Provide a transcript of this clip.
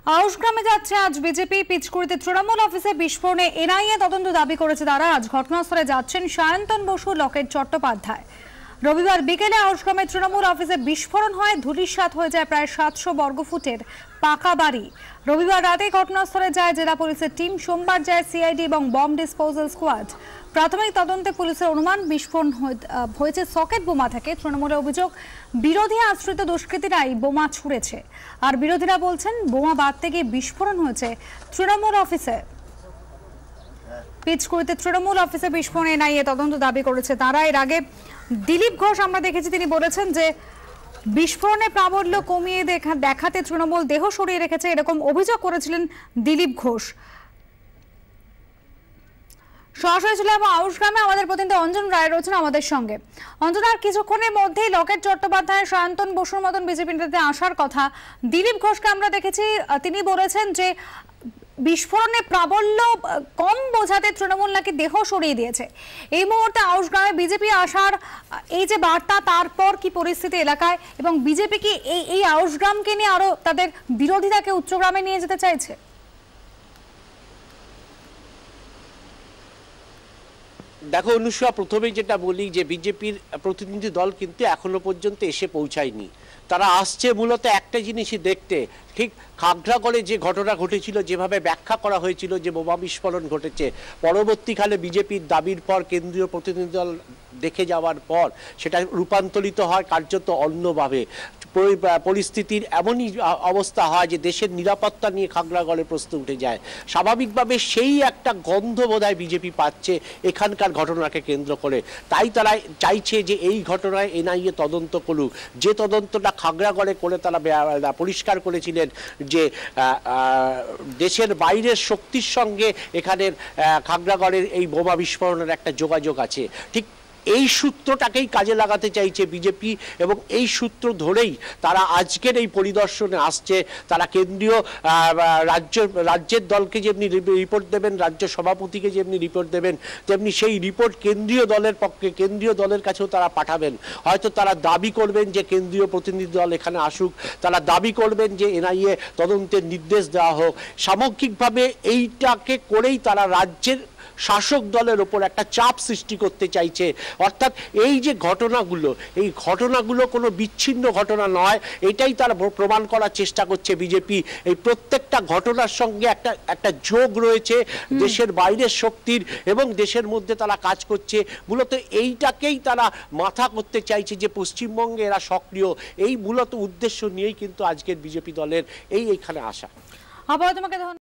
আউশগ্রামে যাচ্ছে আজ বিজেপি। পিচকুড়িতে তৃণমূল অফিসে বিস্ফোরণে এনআইএ তদন্ত দাবি করেছে তারা। আজ ঘটনাস্থলে যাচ্ছেন সায়ন্তন বসু, লকেট চট্টোপাধ্যায়। রবিবার বিকেলে আউশগ্রামে তৃণমূল অফিসে বিস্ফোরণ হয়, ধূলিসাৎ হয়ে যায় প্রায় 700 বর্গফুটের পাকা বাড়ি। রবিবার রাতে ঘটনাস্থলে যায় জেলা পুলিশের টিম, সোমবার যায় সিআইডি এবং বম্ব ডিসপোজাল স্কোয়াড। প্রাথমিক তদন্তে পুলিশের অনুমান বিস্ফোরণ হয়েছে সকেট বোমা থেকে। তৃণমূলের অভিযোগ, বিরোধী আশ্রিত দুষ্কৃতীরাই বোমা ছুড়েছে। আর বিরোধীরা বলছেন বোমা বাঁধতে গিয়ে বিস্ফোরণ হয়েছে তৃণমূল অফিসে। পিচকুড়িতে তৃণমূল অফিসে বিস্ফোরণে এনআইএ তদন্ত দাবি করেছে তারা। এর আগে দিলীপ ঘোষ আমরা দেখেছি, তিনি বলেছেন যে বিস্ফোরণে প্রাবল্য কমিয়ে দেখাতে তৃণমূল দেহ সরিয়ে রেখেছে, এরকম অভিযোগ করেছিলেন দিলীপ ঘোষ। সরাসরি ছিল এবং আউশগ্রামে আমাদের প্রতিনিধি অঞ্জন রায় রয়েছেন আমাদের সঙ্গে। অঞ্জন, আর কিছুক্ষণের মধ্যেই লকেট চট্টোপাধ্যায়, সায়ন্তন বসুর মতন বিজেপি নেতাতে আসার কথা। দিলীপ ঘোষকে আমরা দেখেছি, তিনি বলেছেন যে বিস্ফোরণে প্রাবল্য কম বোঝাতে তৃণমূল নাকি দেহ সরিয়ে দিয়েছে। এই মুহূর্তে আউশগ্রামে বিজেপি আসার এই যে বার্তা, তারপর কি পরিস্থিতি এলাকায়, এবং বিজেপি কি এই আউশগ্রামকে নিয়ে আরো তাদের বিরোধিতাকে উচ্চগ্রামে নিয়ে যেতে চাইছে? দেখো অনুষ্কা, প্রথমেই যেটা বলি যে বিজেপির প্রতিনিধি দল কিন্তু এখনো পর্যন্ত এসে পৌঁছায়নি। তারা আসছে মূলত একটা জিনিসই দেখতে, ঠিক খাগড়াগড়ে যে ঘটনা ঘটেছিল, যেভাবে ব্যাখ্যা করা হয়েছিল যে বোমা বিস্ফোরণ ঘটেছে, পরবর্তীকালে বিজেপির দাবির পর কেন্দ্রীয় প্রতিনিধি দল দেখে যাওয়ার পর সেটা রূপান্তরিত হয় কার্যত অন্যভাবে। পরিস্থিতির এমনই অবস্থা হয় যে দেশের নিরাপত্তা নিয়ে খাগড়াগড়ে প্রশ্ন উঠে যায়। স্বাভাবিকভাবে সেই একটা গন্ধ বোধহয় বিজেপি পাচ্ছে এখানকার ঘটনাকে কেন্দ্র করে। তাই তারা চাইছে যে এই ঘটনায় এনআইএ তদন্ত করুক। যে তদন্তটা খাগড়াগড়ে করে তারা পরিষ্কার করেছিলেন যে দেশের বাইরের শক্তির সঙ্গে এখানের খাগড়াগড়ের এই বোমা বিস্ফোরণের একটা যোগাযোগ আছে। ঠিক এই সূত্রটাকেই কাজে লাগাতে চাইছে বিজেপি, এবং এই সূত্র ধরেই তারা আজকের এই পরিদর্শনে আসছে। তারা কেন্দ্রীয় রাজ্যের দলকে যেমনি রিপোর্ট দেবেন, রাজ্য সভাপতিকে যেমনি রিপোর্ট দেবেন, তেমনি সেই রিপোর্ট কেন্দ্রীয় দলের পক্ষে, কেন্দ্রীয় দলের কাছেও তারা পাঠাবেন। হয়তো তারা দাবি করবেন যে কেন্দ্রীয় প্রতিনিধি দল এখানে আসুক, তারা দাবি করবেন যে এনআইএ তদন্তের নির্দেশ দেওয়া হোক। সামগ্রিকভাবে এইটাকে করেই তারা রাজ্যের শাসক দলের ওপর একটা চাপ সৃষ্টি করতে চাইছে। অর্থাৎ এই যে ঘটনাগুলো, এই ঘটনাগুলো কোনো বিচ্ছিন্ন ঘটনা নয়, এটাই তারা প্রমাণ করার চেষ্টা করছে বিজেপি। এই প্রত্যেকটা ঘটনার সঙ্গে একটা যোগ রয়েছে দেশের বাইরের শক্তির, এবং দেশের মধ্যে তারা কাজ করছে। মূলত এইটাকেই তারা মাথা করতে চাইছে যে পশ্চিমবঙ্গে এরা সক্রিয়। এই মূলত উদ্দেশ্য নিয়েই কিন্তু আজকের বিজেপি দলের এইখানে আসা। আবার তোমাকে